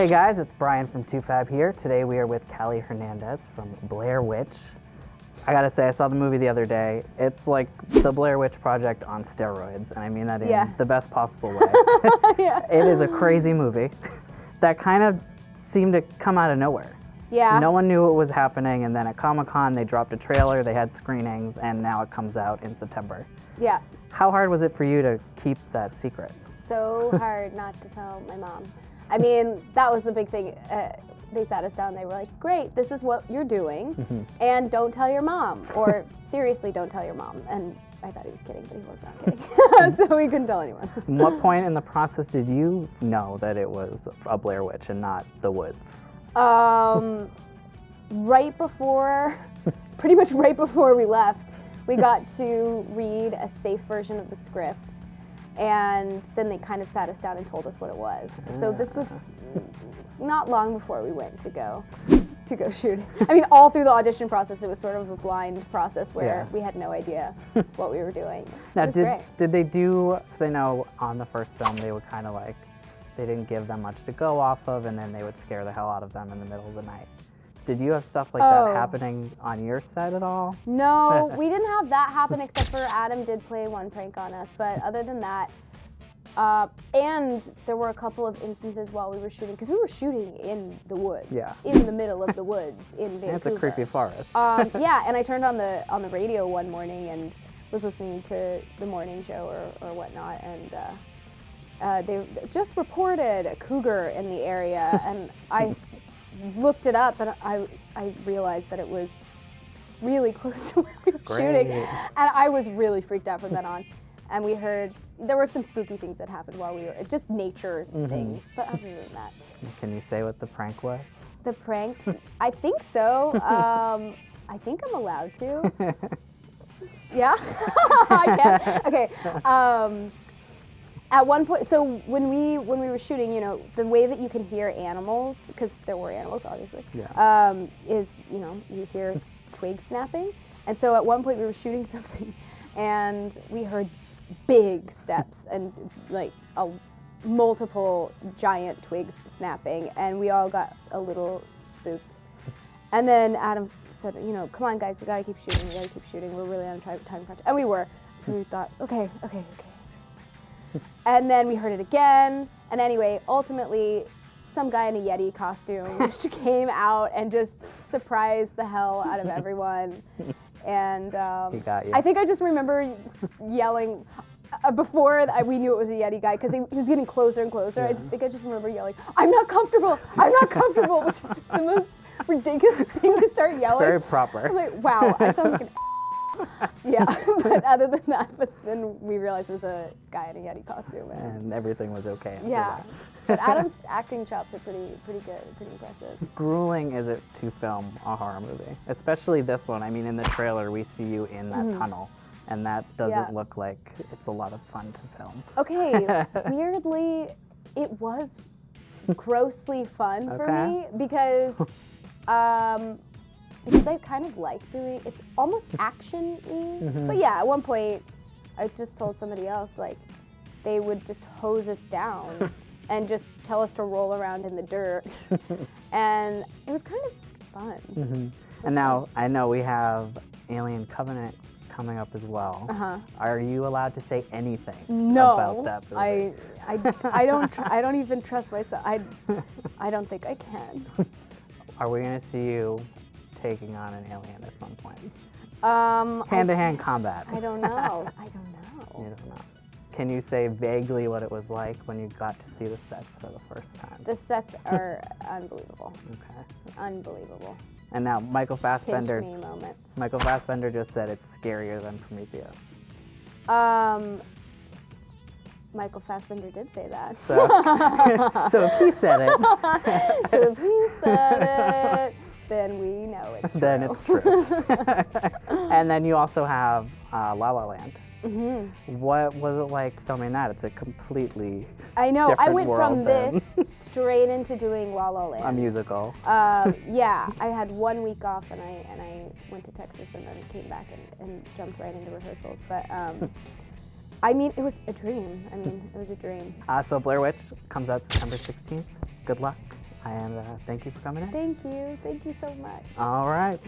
Hey guys, it's Brian from 2Fab here. Today we are with Callie Hernandez from Blair Witch. I gotta say, I saw the movie the other day. It's like the Blair Witch Project on steroids, and I mean that in the best possible way. It is a crazy movie that kind of seemed to come out of nowhere. Yeah. No one knew what was happening, and then at Comic-Con they dropped a trailer, they had screenings, and now it comes out in September. Yeah. How hard was it for you to keep that secret? So hard not to tell my mom. I mean, that was the big thing. They sat us down, they were like, great, this is what you're doing, and don't tell your mom, or seriously, don't tell your mom. And I thought he was kidding, but he was not kidding. So we couldn't tell anyone. At what point in the process did you know that it was a Blair Witch and not the woods? Right before, pretty much right before we left, we got to read a safe version of the script, and then they kind of sat us down and told us what it was. So this was not long before we went to go shoot. I mean, all through the audition process, it was sort of a blind process where we had no idea what we were doing. Now, it was great. Did they do, because I know on the first film they would kind of like, they didn't give them much to go off of, and then they would scare the hell out of them in the middle of the night. Did you have stuff like that happening on your set at all? No, we didn't have that happen, except for Adam did play one prank on us. But other than that, and there were a couple of instances while we were shooting, because we were shooting in the woods, in the middle of the woods in Vancouver. It's a creepy forest. Yeah, and I turned on the radio one morning and was listening to the morning show or whatnot, and they just reported a cougar in the area, and I looked it up, and I realized that it was really close to where we were shooting, and I was really freaked out from then on. And we heard there were some spooky things that happened while we were just nature things, but other than that. Can you say what the prank was? The prank? I think so. I think I'm allowed to. Yeah, I can. Okay. At one point, so when we were shooting, you know, the way that you can hear animals, because there were animals, obviously, is, you know, you hear twigs snapping. And so at one point we were shooting something, and we heard big steps and like multiple giant twigs snapping, and we all got a little spooked. And then Adam said, you know, come on guys, we gotta keep shooting, we're really on a time crunch. And we were, so we thought, okay. And then we heard it again, and anyway, ultimately, some guy in a Yeti costume came out and just surprised the hell out of everyone. And He got you. I think I just remember yelling before we knew it was a Yeti guy, because he was getting closer and closer. I think I just remember yelling, I'm not comfortable, which is the most ridiculous thing to start yelling. It's very proper. I'm like, wow, I sound like an yeah, but other than that, but then we realized it was a guy in a Yeti costume. And everything was okay. Yeah, but Adam's acting chops are pretty good, pretty impressive. Grueling is it to film a horror movie? Especially this one. I mean, in the trailer, we see you in that tunnel, and that doesn't look like it's a lot of fun to film. Okay, weirdly, it was grossly fun for me, because I kind of like doing, it's almost action-y. But yeah, at one point, I just told somebody else, like, they would just hose us down and just tell us to roll around in the dirt. And it was kind of fun. And now, I know we have Alien Covenant coming up as well. Are you allowed to say anything about that movie? I don't even trust myself. I don't think I can. Are we going to see you taking on an alien at some point? Hand-to-hand combat. I don't know. You don't know. Can you say vaguely what it was like when you got to see the sets for the first time? The sets are unbelievable. Okay. Unbelievable. And now Michael Fassbender. Pinch me moments. Michael Fassbender just said it's scarier than Prometheus. Michael Fassbender did say that. So, so if he said it. So if he said it, then we know it's true. Then it's true. And then you also have La La Land. What was it like filming that? It's a completely different I went world from this straight into doing La La Land. A musical. Yeah, I had 1 week off, and I went to Texas and then came back and jumped right into rehearsals. But I mean, it was a dream. I mean, it was a dream. So Blair Witch comes out September 16th. Good luck. And thank you for coming in. Thank you. Thank you so much. All right.